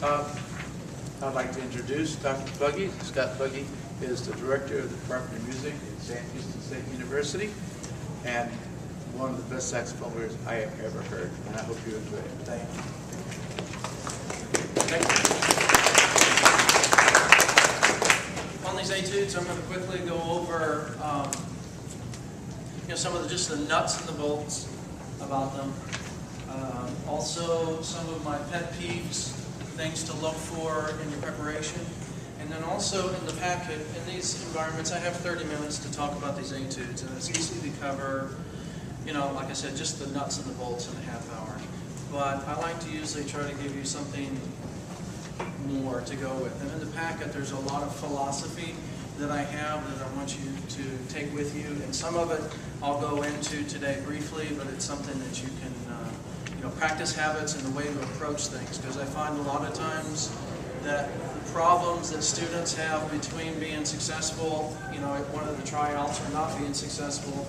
I'd like to introduce Dr. Buggy. Scott Buggy is the director of the Department of Music at Sam Houston State University and one of the best saxophone players I have ever heard, and I hope you enjoy it. Thank you. Thank you. On these etudes, I'm going to quickly go over some of just the nuts and the bolts about them. Also, some of my pet peeves, things to look for in your preparation. And then also in the packet, in these environments, I have 30 minutes to talk about these etudes, and it's easy to cover, like I said, just the nuts and the bolts in a half hour. But I like to usually try to give you something more to go with. And in the packet, there's a lot of philosophy that I have that I want you to take with you. And some of it I'll go into today briefly, but it's something that you can practice habits and the way to approach things. Because I find a lot of times that the problems that students have between being successful, at one of the tryouts or not being successful,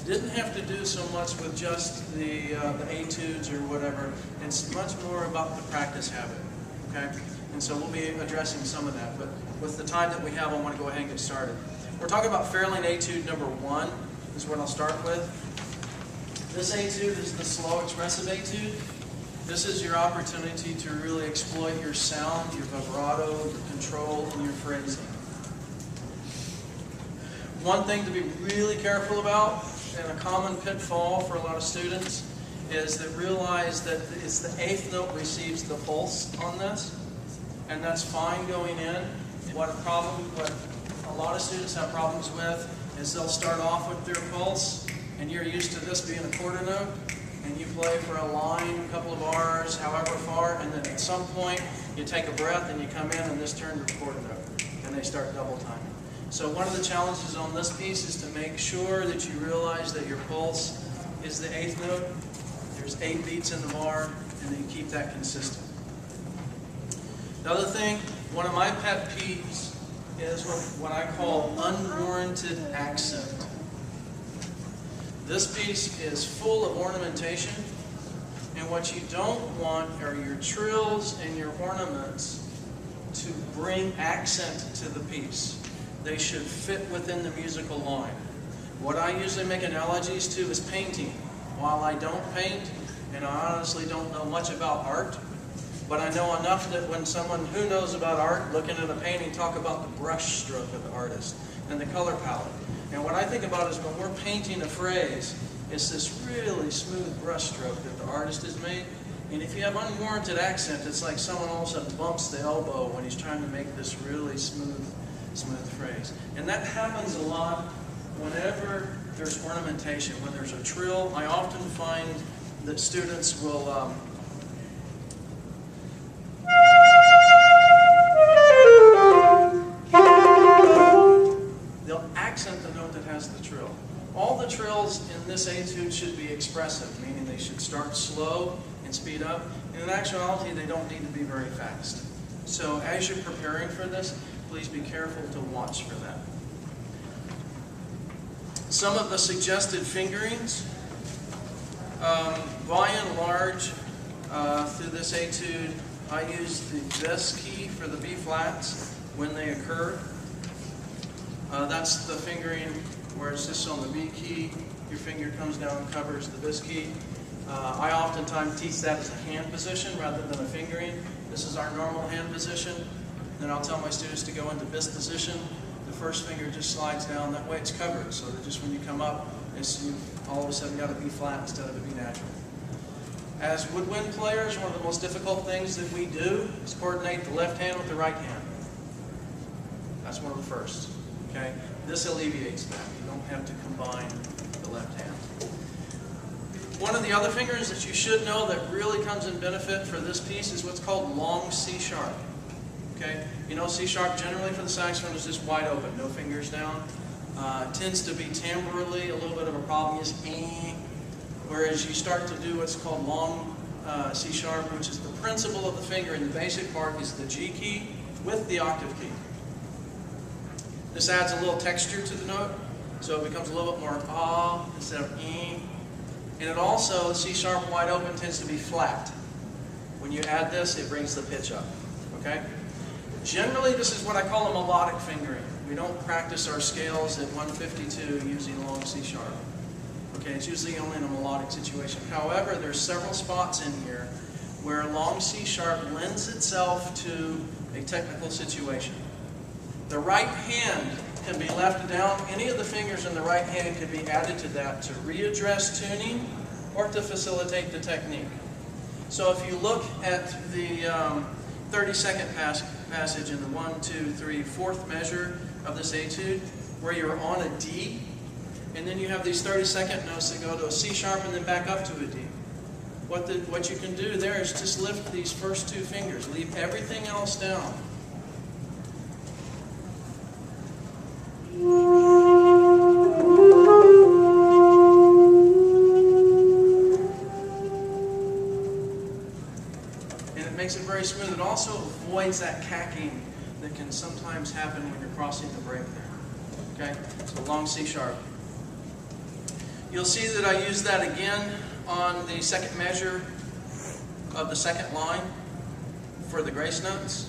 didn't have to do so much with just the etudes or whatever. It's much more about the practice habit, okay? And so we'll be addressing some of that. But with the time that we have, I want to go ahead and get started. We're talking about Fairlane etude number 1 is what I'll start with. This etude is the slow expressive etude. This is your opportunity to really exploit your sound, your vibrato, your control, and your phrasing. One thing to be really careful about, and a common pitfall for a lot of students, is that realize that it's the 8th note receives the pulse on this, and that's fine going in. What a lot of students have problems with is they'll start off with their pulse, and you're used to this being a quarter note, and you play for a line, a couple of bars, however far, and then at some point you take a breath and you come in and this turns to a quarter note, and they start double timing. So one of the challenges on this piece is to make sure that you realize that your pulse is the 8th note. There's 8 beats in the bar, and then you keep that consistent. The other thing, one of my pet peeves is what I call unwarranted accent. This piece is full of ornamentation, and what you don't want are your trills and your ornaments to bring accent to the piece. They should fit within the musical line. What I usually make analogies to is painting. While I don't paint, and I honestly don't know much about art, but I know enough that when someone who knows about art, looking at a painting, talk about the brush stroke of the artist and the color palette. And what I think about is when we're painting a phrase, it's this really smooth brush stroke that the artist has made. And if you have unwarranted accent, it's like someone all of a sudden bumps the elbow when he's trying to make this really smooth phrase. And that happens a lot whenever there's ornamentation. When there's a trill, I often find that students will they'll accent the note that has the trill. All the trills in this etude should be expressive, meaning they should start slow and speed up. And in actuality, they don't need to be very fast. So as you're preparing for this, please be careful to watch for that. Some of the suggested fingerings, by and large, through this etude, I use the this key for the B flats when they occur. That's the fingering where it's just on the B key, your finger comes down and covers the this key. I oftentimes teach that as a hand position rather than a fingering. This is our normal hand position. Then I'll tell my students to go into this position. The first finger just slides down. That way it's covered, so that just when you come up, you've all of a sudden got a B flat instead of a B natural. As woodwind players, one of the most difficult things that we do is coordinate the left hand with the right hand. That's one of the first. Okay? This alleviates that. You don't have to combine the left hand. One of the other fingers that you should know that really comes in benefit for this piece is what's called long C sharp. Okay, C sharp generally for the saxophone is just wide open, no fingers down. Tends to be timbrally, a little bit of a problem is whereas you start to do what's called long C sharp, which is the principle of the finger in the basic part is the G key with the octave key. This adds a little texture to the note, so it becomes a little bit more ah instead of e. And it also, C sharp wide open tends to be flat. When you add this, it brings the pitch up, okay? Generally, this is what I call a melodic fingering. We don't practice our scales at 152 using long C sharp. Okay, it's usually only in a melodic situation. However, there's several spots in here where long C sharp lends itself to a technical situation. The right hand can be left down. Any of the fingers in the right hand can be added to that to readdress tuning or to facilitate the technique. So if you look at the 30-second passage in the 1, 2, 3, 4th measure of this etude, where you're on a D, and then you have these 30-second notes that go to a C sharp and then back up to a D. What you can do there is just lift these first 2 fingers, leave everything else down. Makes it very smooth. It also avoids that cacking that can sometimes happen when you're crossing the break there. Okay, so long C sharp. You'll see that I use that again on the second measure of the second line for the grace notes.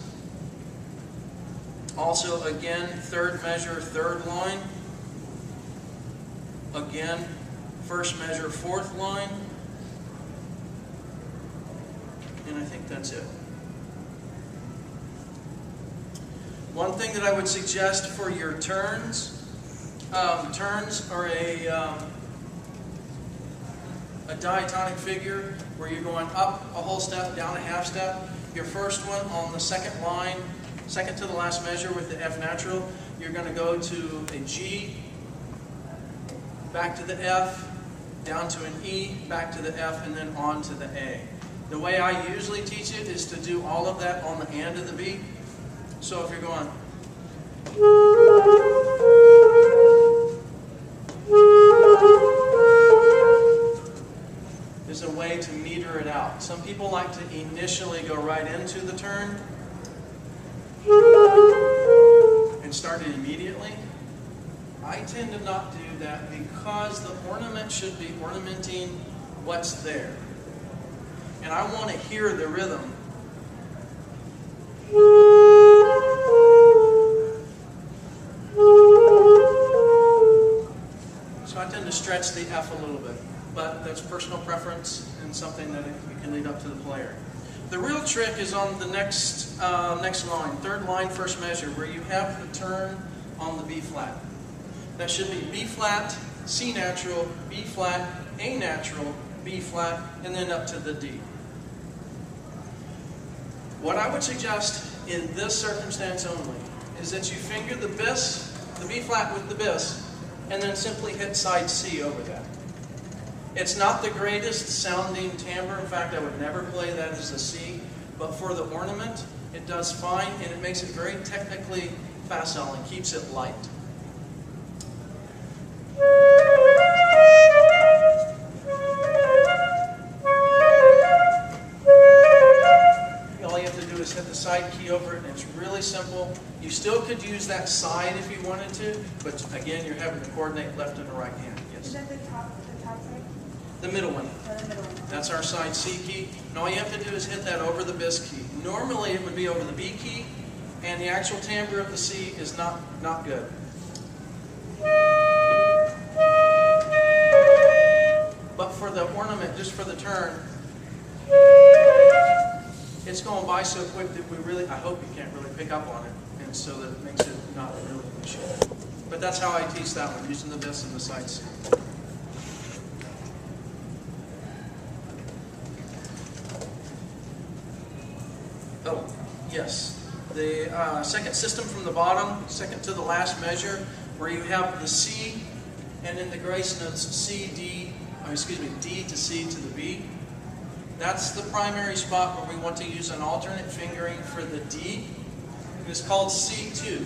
Also again, 3rd measure, 3rd line. Again, 1st measure, 4th line. And I think that's it. One thing that I would suggest for your turns, turns are a diatonic figure where you're going up a whole step, down a half step. Your first one on the second line, second to the last measure with the F natural, you're going to go to a G, back to the F, down to an E, back to the F, and then on to the A. The way I usually teach it is to do all of that on the end of the beat. So if you're going, there's a way to meter it out. Some people like to initially go right into the turn and start it immediately. I tend to not do that because the ornament should be ornamenting what's there. And I want to hear the rhythm. So I tend to stretch the F a little bit, but that's personal preference and something that you can leave up to the player. The real trick is on the next line, 3rd line, 1st measure, where you have the turn on the B flat. That should be B flat, C natural, B flat, A natural, B flat, and then up to the D. What I would suggest in this circumstance only is that you finger the bis, the B flat with the bis, and then simply hit side C over that. It's not the greatest sounding timbre. In fact, I would never play that as a C, but for the ornament, it does fine, and it makes it very technically facile and keeps it light. Hit the side key over it, and it's really simple. You still could use that side if you wanted to, but again, you're having to coordinate left and the right hand. Yes. Is that the top side? The middle one. The middle one. That's our side C key. And all you have to do is hit that over the bis key. Normally, it would be over the B key, and the actual timbre of the C is not good. But for the ornament, just for the turn, it's going by so quick that I hope you can't really pick up on it, and so that it makes it not really an issue. But that's how I teach that one, using the bis and the side C. Oh, yes. The second system from the bottom, second to the last measure, where you have the C, and in the grace notes, C, D, D to C to the B. That's the primary spot where we want to use an alternate fingering for the D. It's called C2.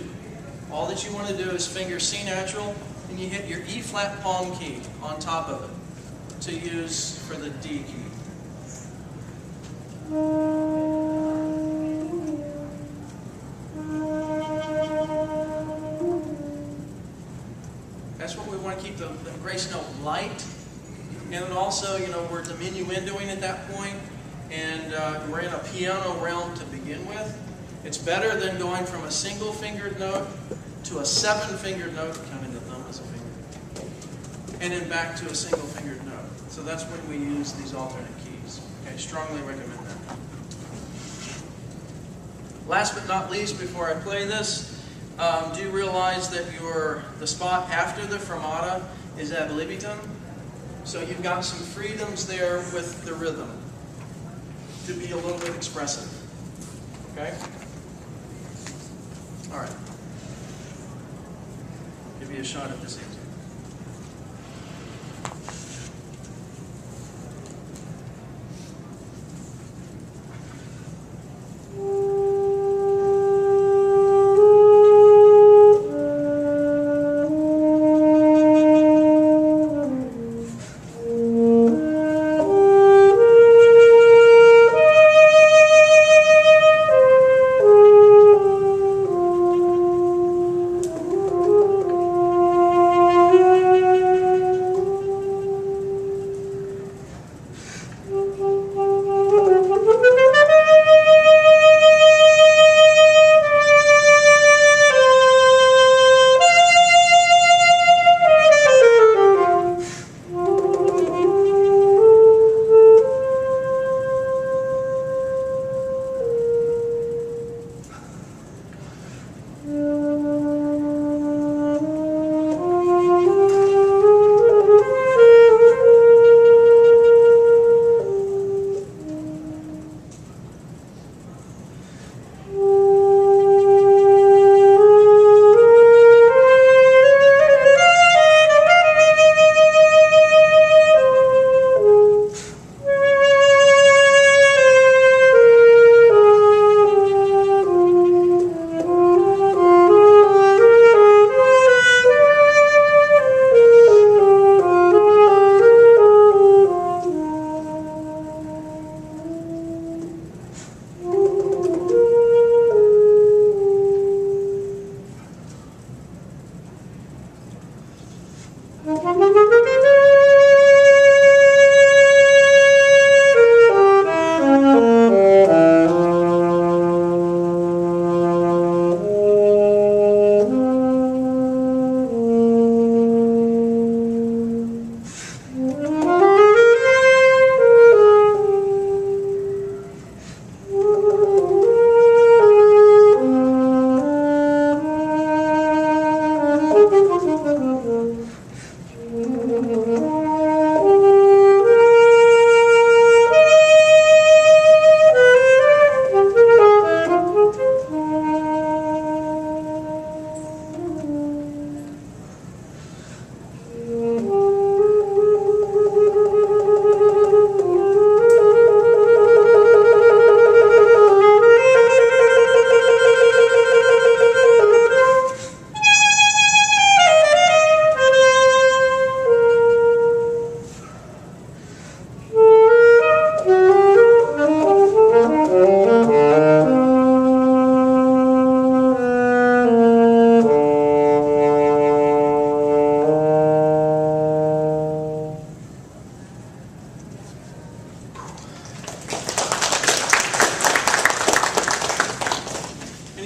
All that you want to do is finger C natural, and you hit your E flat palm key on top of it to use for the D key. That's what we want to keep the grace note light. And then also, we're diminuendoing at that point, and we're in a piano realm to begin with. It's better than going from a single-fingered note to a 7-fingered note, counting the thumb as a finger, and then back to a single-fingered note. So that's when we use these alternate keys. Okay, strongly recommend that. Last but not least, before I play this, do you realize that the spot after the fermata is ad libitum? So you've got some freedoms there with the rhythm to be a little bit expressive. Okay? All right. Give you a shot at this easy.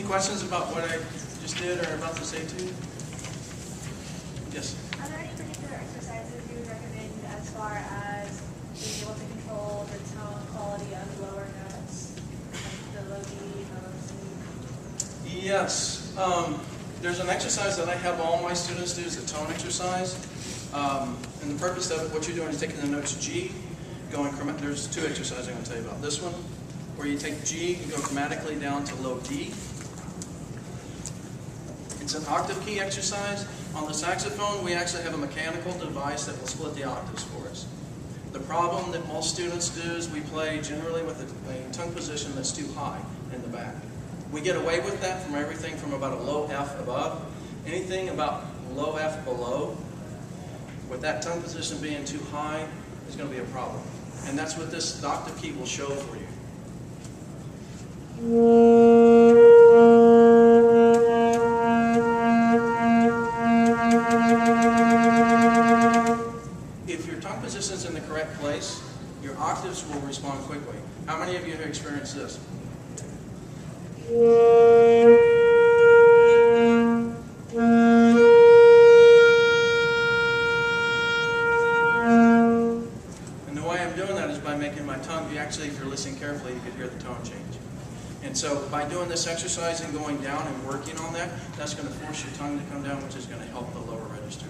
Questions about what I just did or about this etude? Yes? Are there any particular exercises you would recommend as far as being able to control the tone quality of lower notes, like the low D, the low C? Yes. There's an exercise that I have all my students do is a tone exercise. And the purpose of it, what you're doing is taking the notes G, there's two exercises I'm going to tell you about. This one, where you take G and go chromatically down to low D. It's an octave key exercise. On the saxophone, we actually have a mechanical device that will split the octaves for us. The problem that most students do is we play generally with a tongue position that's too high in the back. We get away with that from everything from about a low F above. Anything about low F below, with that tongue position being too high, is going to be a problem. And that's what this octave key will show for you. If your tongue position is in the correct place, your octaves will respond quickly. How this. And the way I'm doing that is by making my tongue, actually if you're listening carefully, you could hear the tone change. And so by doing this exercise and going down and working on that, that's going to force your tongue to come down, which is going to help the lower register.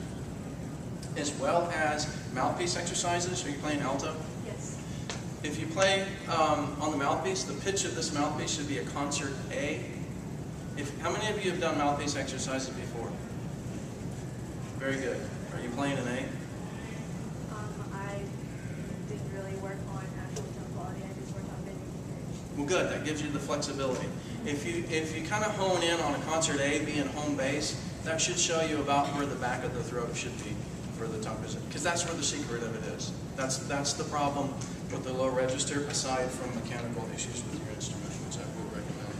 As well as mouthpiece exercises. Are you playing alto? Yes. If you play on the mouthpiece, the pitch of this mouthpiece should be a concert A. How many of you have done mouthpiece exercises before? Very good. Are you playing an A? I didn't really work on actual tone quality. I just worked on bending and pitch. Well, good. That gives you the flexibility. If you kind of hone in on a concert A being home base, that should show you about where the back of the throat should be for the tongue position, because that's where the secret of it is. That's the problem with the low register, aside from mechanical issues with your instrument, which I would recommend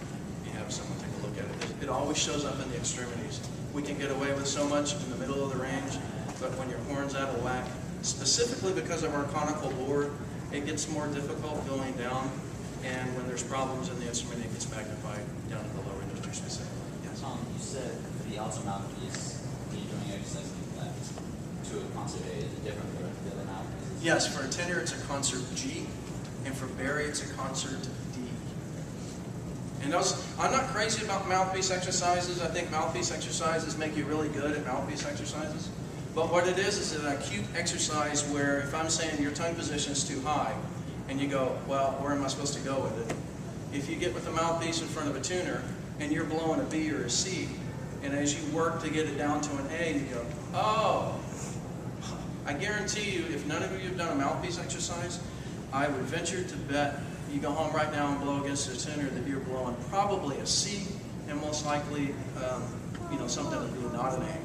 you have someone take a look at it. It always shows up in the extremities. We can get away with so much in the middle of the range, but when your horn's out of whack, specifically because of our conical board, it gets more difficult going down, and when there's problems in the instrument, it gets magnified down to the low register specifically. Yes. You said for the alto mouthpiece, when you're doing exercise like that, to a concert A, is it different for the other mouthpieces? Yes, for a tenor it's a concert G, and for Barry it's a concert D. And I'm not crazy about mouthpiece exercises. I think mouthpiece exercises make you really good at mouthpiece exercises. But what it is an acute exercise where if I'm saying your tongue position is too high, and you go, well, where am I supposed to go with it? If you get with a mouthpiece in front of a tuner, and you're blowing a B or a C, and as you work to get it down to an A, you go, oh. I guarantee you, if none of you have done a mouthpiece exercise, I would venture to bet you go home right now and blow against a tuner that you're blowing probably a C, and most likely, something that would be not an A.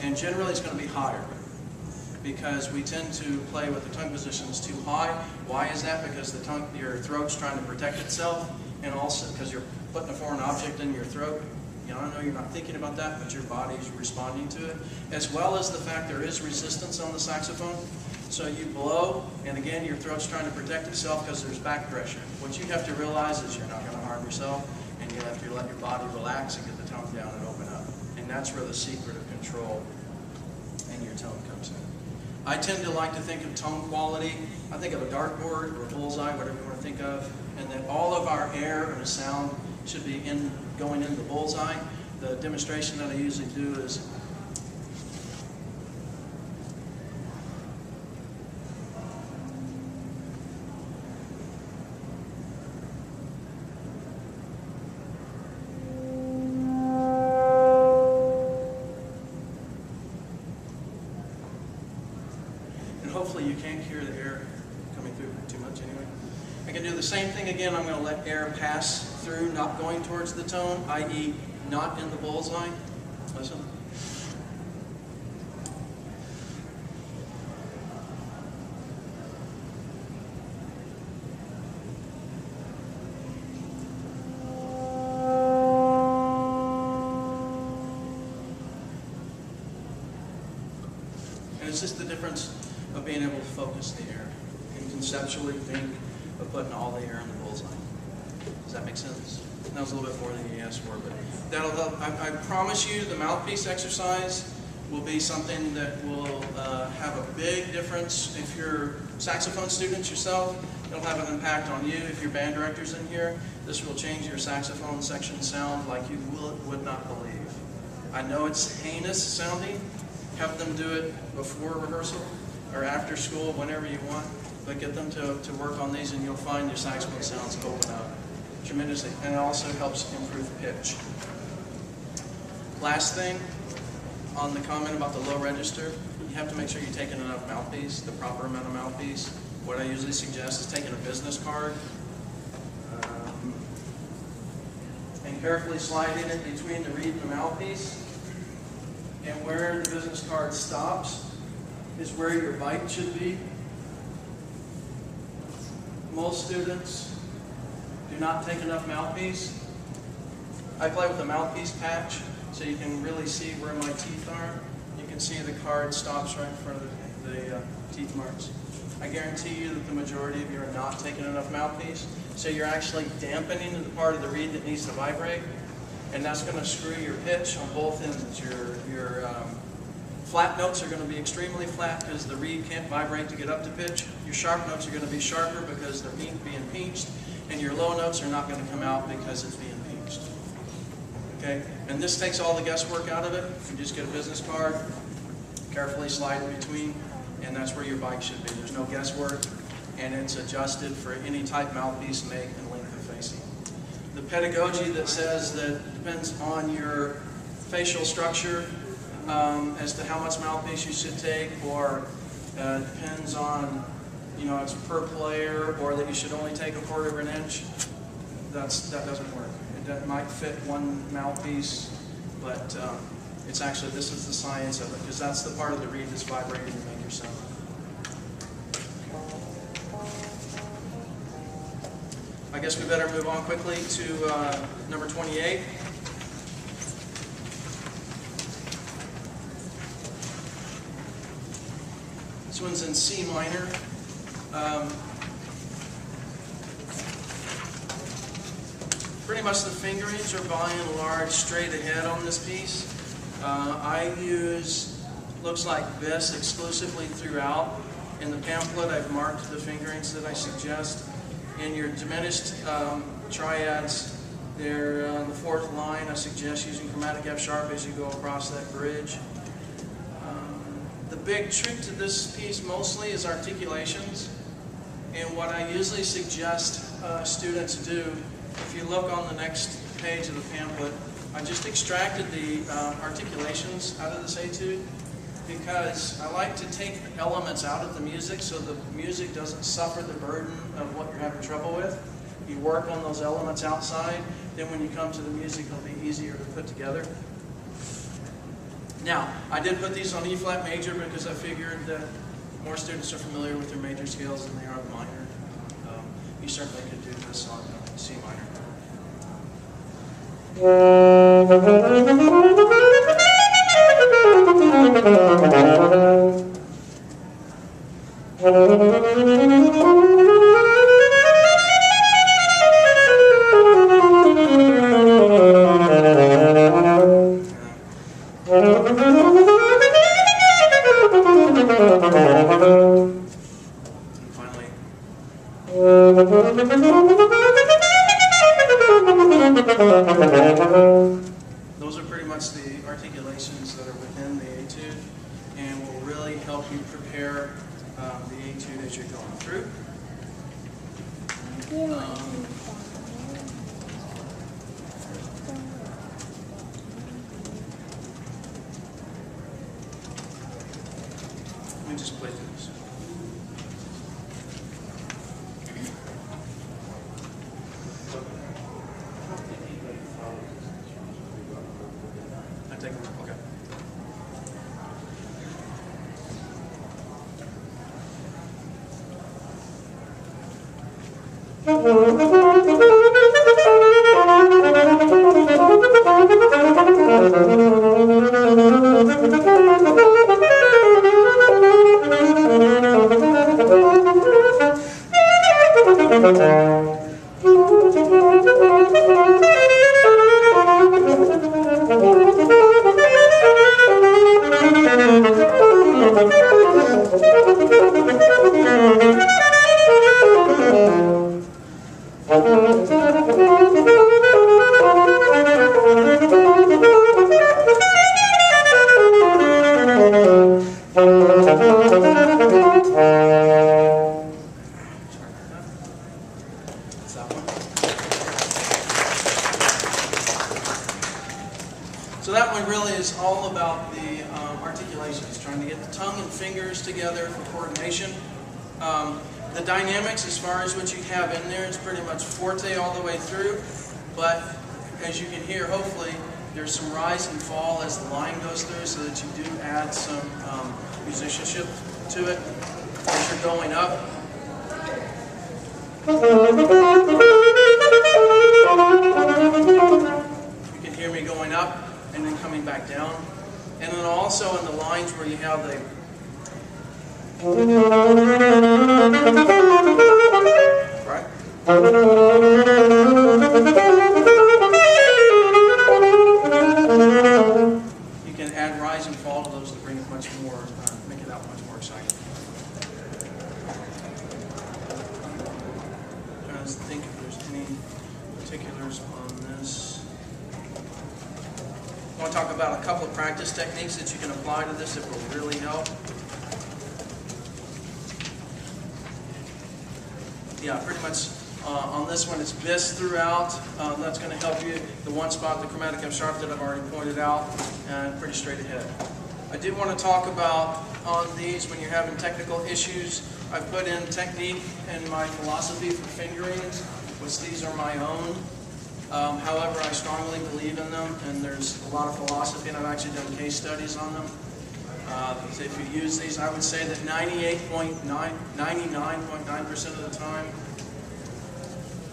And generally it's going to be higher, because we tend to play with the tongue positions too high. Why is that? Because your throat's trying to protect itself, and also because you're putting a foreign object in your throat. I know you're not thinking about that, but your body's responding to it, as well as the fact there is resistance on the saxophone. So you blow, and again, your throat's trying to protect itself because there's back pressure. What you have to realize is you're not going to harm yourself, and you have to let your body relax and get the tone down and open up. And that's where the secret of control in your tone comes in. I tend to like to think of tone quality. I think of a dartboard or a bullseye, whatever you want to think of, and that all of our air and sound should be going in the bullseye. The demonstration that I usually do is and hopefully you can't hear the air coming through too much anyway. I can do the same thing again. I'm going to let air pass through, not going towards the tone, i.e. not in the bullseye. Listen. And it's just the difference of being able to focus the air and conceptually think of putting all the air in the bullseye. Does that make sense? That was a little bit more than you asked for, but that'll help. I promise you the mouthpiece exercise will be something that will have a big difference. If you're saxophone students yourself, it'll have an impact on you. If your band director's in here, this will change your saxophone section sound like you would not believe. I know it's heinous sounding. Have them do it before rehearsal or after school, whenever you want, but get them to work on these and you'll find your saxophone sounds open up tremendously, and it also helps improve pitch. Last thing, on the comment about the low register, you have to make sure you're taking enough mouthpiece, the proper amount of mouthpiece. What I usually suggest is taking a business card and carefully sliding it between the reed and the mouthpiece. And where the business card stops is where your bite should be. Most students do not take enough mouthpiece. I play with a mouthpiece patch, so you can really see where my teeth are. You can see the card stops right in front of the teeth marks. I guarantee you that the majority of you are not taking enough mouthpiece. So you're actually dampening the part of the reed that needs to vibrate, and that's going to screw your pitch on both ends. Your flat notes are going to be extremely flat because the reed can't vibrate to get up to pitch. Your sharp notes are going to be sharper because they're being pinched, and your low notes are not going to come out because it's being pinched. Okay? And this takes all the guesswork out of it. You just get a business card, carefully slide in between, and that's where your bike should be. There's no guesswork, and it's adjusted for any type mouthpiece, make, and length of facing. The pedagogy that says that depends on your facial structure as to how much mouthpiece you should take, or depends on, it's per player, or that you should only take 1/4 of an inch. That doesn't work. It might fit one mouthpiece, but it's actually, this is the science of it, because that's the part of the reed that's vibrating to make your sound. I guess we better move on quickly to number 28. This one's in C minor. Pretty much the fingerings are by and large straight ahead on this piece. I use, looks like this exclusively throughout. In the pamphlet I've marked the fingerings that I suggest. In your diminished triads, they're on the 4th line. I suggest using chromatic F sharp as you go across that bridge. The big trick to this piece mostly is articulations. And what I usually suggest students do, if you look on the next page of the pamphlet, I just extracted the articulations out of this etude because I like to take elements out of the music so the music doesn't suffer the burden of what you're having trouble with. You work on those elements outside, then when you come to the music it'll be easier to put together. Now, I did put these on E flat major because I figured that more students are familiar with their major scales than they are the minor. You certainly could do this on C minor. Those are pretty much the articulations that are within the etude and will really help you prepare the etude as you're going through. Let me just play through this. I take a look. Okay. So that one really is all about the articulations, trying to get the tongue and fingers together for coordination. The dynamics, as far as what you have in there, is pretty much forte all the way through, but as you can hear, hopefully, there's some rise and fall as the line goes through so that you do add some musicianship to it as you're going up. You can hear me going up and then coming back down. And then also in the lines where you have the right? You can add rise and fall to those to bring it much more, make it out much more exciting. Trying to think if there's any particulars on this. I want to talk about a couple of practice techniques that you can apply to this that will really help. Yeah, pretty much on this one it's this throughout. That's going to help you. The one spot, the chromatic F sharp that I've already pointed out, and pretty straight ahead. I did want to talk about on these when you're having technical issues. I've put in technique in my philosophy for fingerings, which these are my own. However, I strongly believe in them, and there's a lot of philosophy, and I've actually done case studies on them. So if you use these, I would say that 99.9% of the time,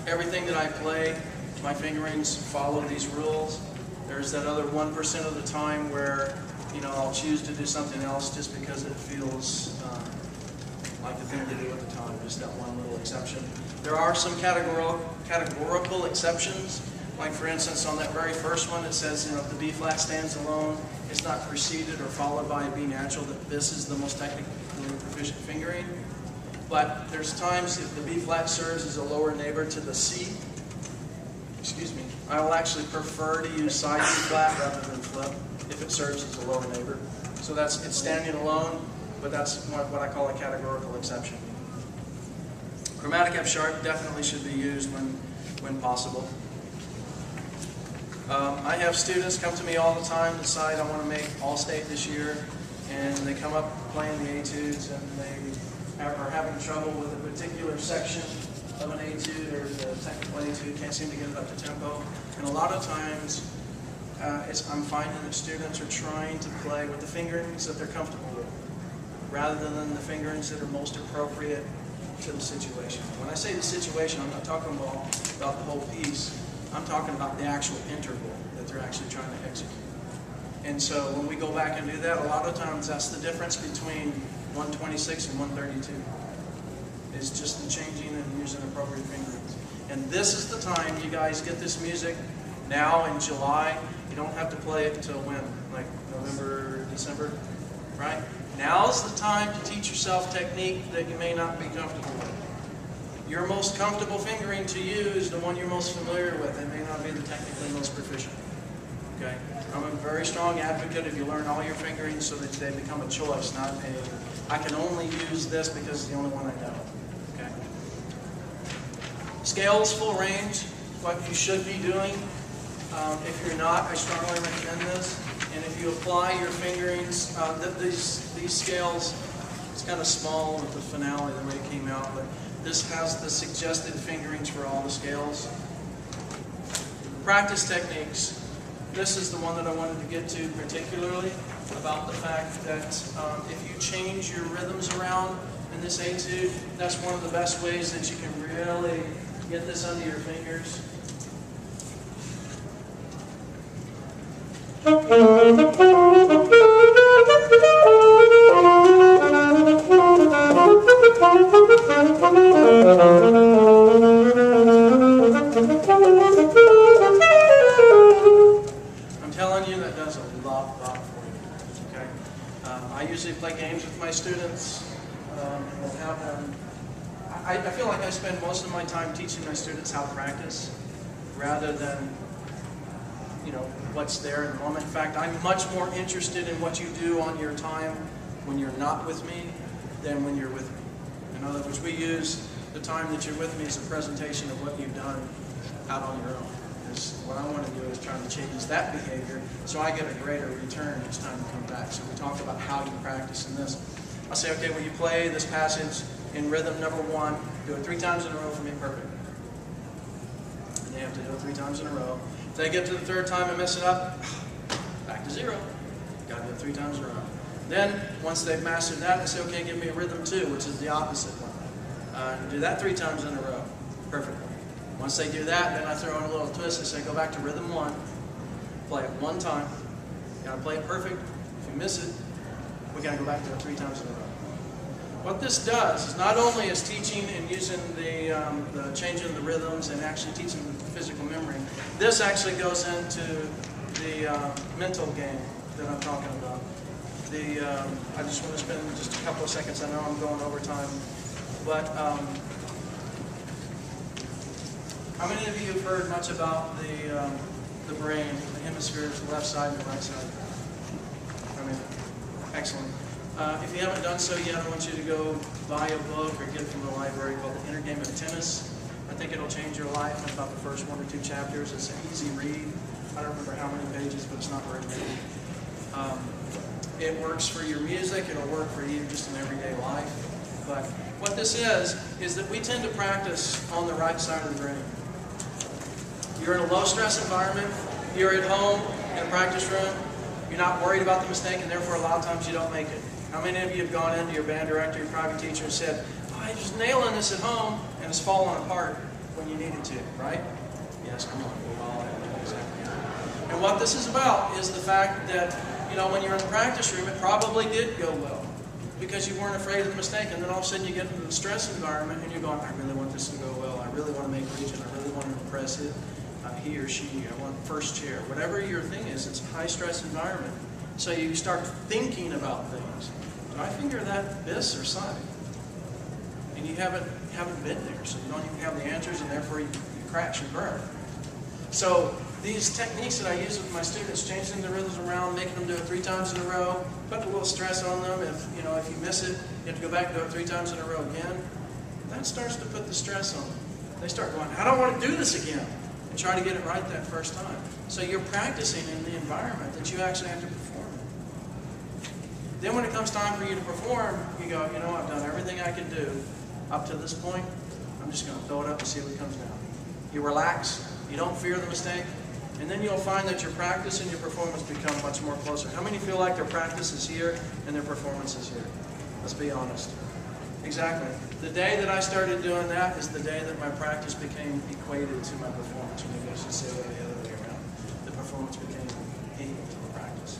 everything that I play, my fingerings follow these rules. There's that other 1% of the time where, you know, I'll choose to do something else just because it feels like the thing to do at the time, just that one little exception. There are some categorical exceptions, like for instance on that very first one it says, you know, if the B flat stands alone, it's not preceded or followed by a B natural, that this is the most technically proficient fingering. But there's times if the B flat serves as a lower neighbor to the C, excuse me, I will actually prefer to use side B flat rather than flip if it serves as a lower neighbor. So that's, it's standing alone, but that's what I call a categorical exception. Chromatic F sharp definitely should be used when possible. I have students come to me all the time, decide I want to make All-State this year, and they come up playing the Etudes, and they are having trouble with a particular section of an Etude or the technical Etude, can't seem to get it up to tempo. And a lot of times, I'm finding that students are trying to play with the fingerings that they're comfortable with, rather than the fingerings that are most appropriate to the situation. When I say the situation, I'm not talking about the whole piece. I'm talking about the actual interval that they're actually trying to execute. And so when we go back and do that, a lot of times that's the difference between 126 and 132. It's just the changing and using appropriate fingerings. And this is the time you guys get this music now in July. You don't have to play it until when? Like November, December, right? Now's the time to teach yourself technique that you may not be comfortable with. Your most comfortable fingering to use the one you're most familiar with. It may not be the technically most proficient. Okay? I'm a very strong advocate if you learn all your fingerings so that they become a choice, not a, I can only use this because it's the only one I know. Okay? Scales full range, what you should be doing. If you're not, I strongly recommend this. And if you apply your fingerings, these scales, it's kind of small with the finale, the way it came out, but this has the suggested fingerings for all the scales. Practice techniques. This is the one that I wanted to get to particularly, about the fact that if you change your rhythms around in this Etude, that's one of the best ways that you can really get this under your fingers. I'm telling you, that does a lot for you. Okay? I usually play games with my students. We'll have them. I feel like I spend most of my time teaching my students how to practice, rather than, you know, what's there in the moment. In fact, I'm much more interested in what you do on your time when you're not with me than when you're with me. In other words, we use the time that you're with me as a presentation of what you've done out on your own. Because what I want to do is try to change that behavior so I get a greater return each time you come back. So we talk about how you practice in this. I'll say, okay, when you play this passage in rhythm number 1, do it 3 times in a row for me, perfect. And they have to do it 3 times in a row. If they get to the 3rd time and mess it up, back to 0. Got to do it 3 times in a row. Then, once they've mastered that, I say, okay, give me a rhythm 2, which is the opposite one. Do that 3 times in a row. Perfect. Once they do that, then I throw in a little twist. I say, go back to rhythm 1, play it 1 time. You got to play it perfect. If you miss it, we got to go back to it 3 times in a row. What this does is not only is teaching and using the changing the rhythms and actually teaching physical memory, this actually goes into the mental game that I'm talking about. I just want to spend just a couple of seconds. I know I'm going over time, but how many of you have heard much about the brain, the hemispheres, the left side and the right side? I mean, excellent. If you haven't done so yet, I want you to go buy a book or get it from the library called The Inner Game of Tennis. I think it'll change your life in about the first 1 or 2 chapters. It's an easy read. I don't remember how many pages, but it's not very many. It works for your music. It'll work for you just in everyday life. But what this is that we tend to practice on the right side of the brain. You're in a low-stress environment. You're at home in a practice room. You're not worried about the mistake, and therefore a lot of times you don't make it. How many of you have gone into your band director, your private teacher, and said, "Oh, I was nailing this at home," and it's fallen apart when you needed to, right? Yes, come on, we've all had that exactly. And what this is about is the fact that, when you're in the practice room, it probably did go well because you weren't afraid of the mistake, and then all of a sudden you get into the stress environment and you're going, "I really want this to go well. I really want to make region. I really want to impress it. He or she, I want first chair." Whatever your thing is, it's a high-stress environment. So you start thinking about things. Do I finger that this or side? And you haven't been there, so you don't even have the answers, and therefore you crash and burn. So these techniques that I use with my students, changing the rhythms around, making them do it 3 times in a row, put a little stress on them. If you miss it, you have to go back and do it 3 times in a row again. That starts to put the stress on them. They start going, "I don't want to do this again," and try to get it right that first time. So you're practicing in the environment that you actually have to perform in. Then when it comes time for you to perform, you go, "I've done everything I could do up to this point. I'm just going to throw it up and see what comes down." You relax. You don't fear the mistake. And then you'll find that your practice and your performance become much more closer. How many feel like their practice is here and their performance is here? Let's be honest. Exactly. The day that I started doing that is the day that my practice became equated to my performance. Or maybe I should say that the other way around. The performance became equal to the practice.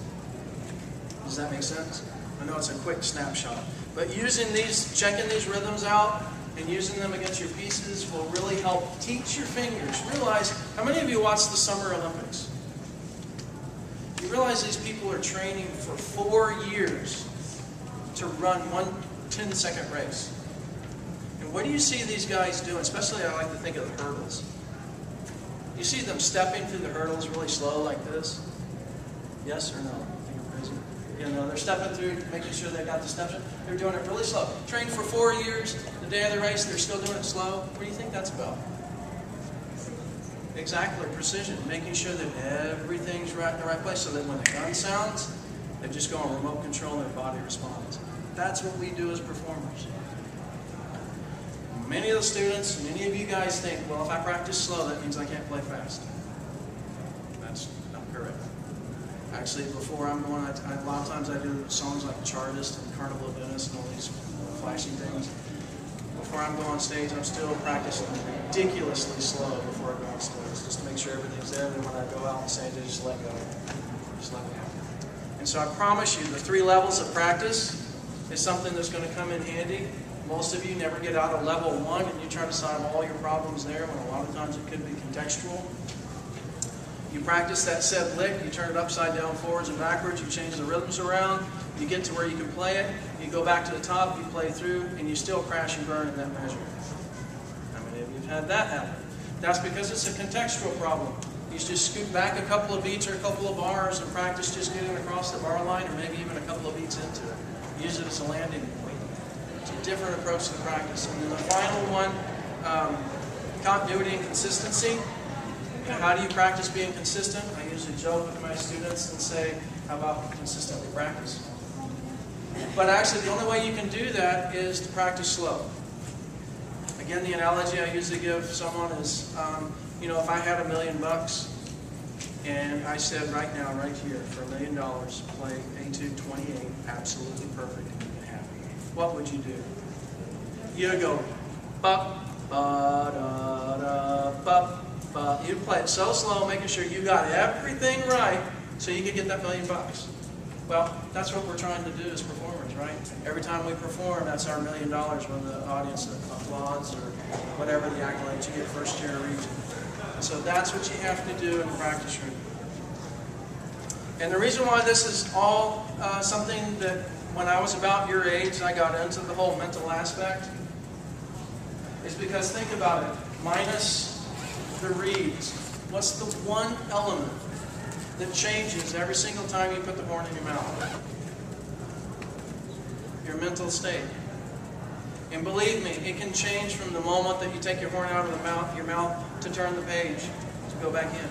Does that make sense? I know it's a quick snapshot. But checking these rhythms out and using them against your pieces will really help teach your fingers. Realize, how many of you watched the Summer Olympics? You realize these people are training for 4 years to run one 10-second race. And what do you see these guys doing? Especially I like to think of the hurdles. You see them stepping through the hurdles really slow like this? Yes or no? I think I'm crazy. They're stepping through, making sure they got the steps in. They're doing it really slow. Trained for 4 years. The day of the race, they're still doing it slow. What do you think that's about? Exactly, precision. Making sure that everything's right in the right place so that when the gun sounds, they just go on remote control and their body responds. That's what we do as performers. Many of the students, many of you guys think, well, if I practice slow, that means I can't play fast. That's not correct. Actually, before I'm going, a lot of times I do songs like Chartist and Carnival of Venice and all these flashy things. Before I'm going on stage, I'm still practicing ridiculously slow before I go on stage, just to make sure everything's there. Then when I go out on stage, I just let go. Just let it happen. And so I promise you, the 3 levels of practice is something that's going to come in handy. Most of you never get out of level 1 and you try to solve all your problems there, when a lot of times it could be contextual. You practice that set lick, you turn it upside down, forwards and backwards, you change the rhythms around, you get to where you can play it, you go back to the top, you play through, and you still crash and burn in that measure. How many of you have had that happen? That's because it's a contextual problem. You just scoot back a couple of beats or a couple of bars and practice just getting across the bar line, or maybe even a couple of beats into it. Use it as a landing point. It's a different approach to the practice. And then the final one, continuity and consistency. How do you practice being consistent? I usually joke with my students and say, how about consistently practice? But actually, the only way you can do that is to practice slow. Again, the analogy I usually give someone is, if I had $1 million and I said right now, right here, for $1 million, play Etude 28, absolutely perfect, and you can have it. What would you do? You'd go, ba, ba, da, da, ba. You'd play it so slow, making sure you got everything right so you could get that $1 million. Well, that's what we're trying to do as performers, right? Every time we perform, that's our $1 million when the audience applauds or whatever the accolades you get first year region. So that's what you have to do in the practice room. And the reason why this is all something that when I was about your age, I got into the whole mental aspect, is because think about it, minus the reeds, what's the one element that changes every single time you put the horn in your mouth? Your mental state. And believe me, it can change from the moment that you take your horn out of your mouth to turn the page, to go back in.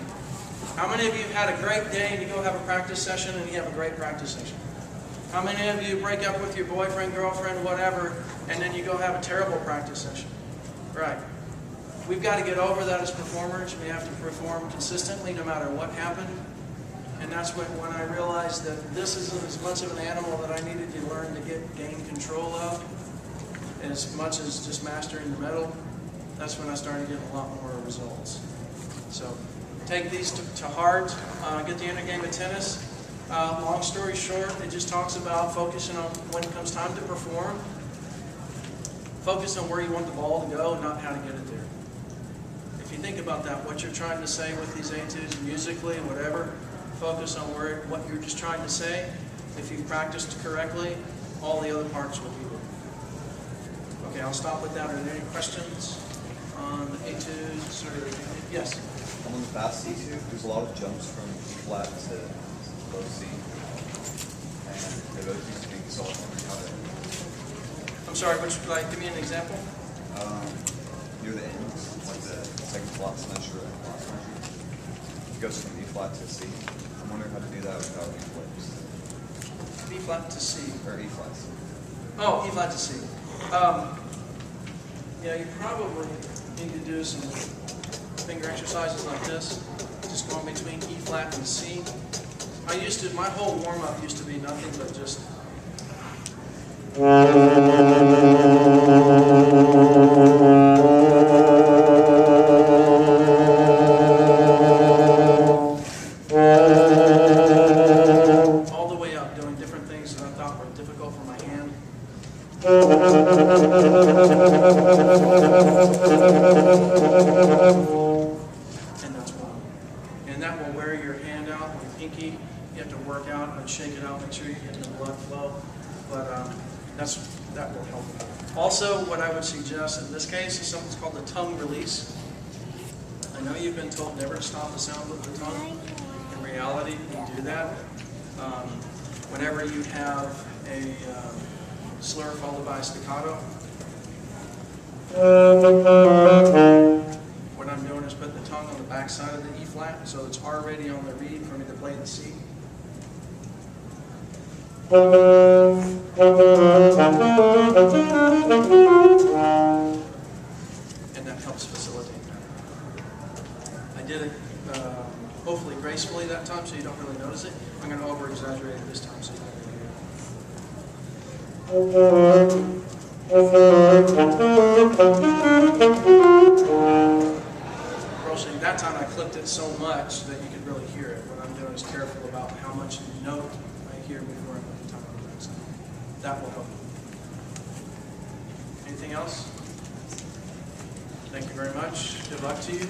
How many of you have had a great day and you go have a practice session and you have a great practice session? How many of you break up with your boyfriend, girlfriend, whatever, and then you go have a terrible practice session? Right. We've got to get over that as performers. We have to perform consistently no matter what happened. And that's when I realized that this isn't as much of an animal that I needed to learn to gain control of, as much as just mastering the metal. That's when I started getting a lot more results. So take these to heart. Get the inner game of tennis. Long story short, it just talks about focusing on when it comes time to perform. Focus on where you want the ball to go, not how to get it there. If you think about that, what you're trying to say with these etudes musically, whatever, focus on what you're just trying to say. If you've practiced correctly, all the other parts will be there. Okay, I'll stop with that. Are there any questions on the etudes? Or, yes? On the fast etude, there's a lot of jumps from E flat to low C. And they both used to be so I was wondering how to... I'm sorry, give me an example? Near the ends, like the second floss measure and floss measure. It goes from E flat to C. I'm wondering how to do that without any flips. B flat to C. Or E flat C. Oh, E flat to C. Yeah, you probably need to do some finger exercises like this, just going between E flat and C. My whole warm-up used to be nothing but just... all the way up, doing different things that I thought were difficult for my hand. And that's one. And that will wear your hand out with pinky. You have to work out and shake it out, make sure you're getting the blood flow. But that will help. Also, what I would suggest in this case is something called the tongue release. I know you've been told never to stop the sound with the tongue. In reality, you do that. Whenever you have a slur followed by a staccato, what I'm doing is put the tongue on the back side of the E flat, so it's already on the reed for me to play the C. And that helps facilitate that. I did it hopefully gracefully that time, so you don't really notice it. I'm going to over-exaggerate it this time, so you don't really that time I clipped it so much that you could really hear it. What I'm doing is careful about how much note I hear before I put the tongue on the back side. That will help. Anything else? Thank you very much. Good luck to you.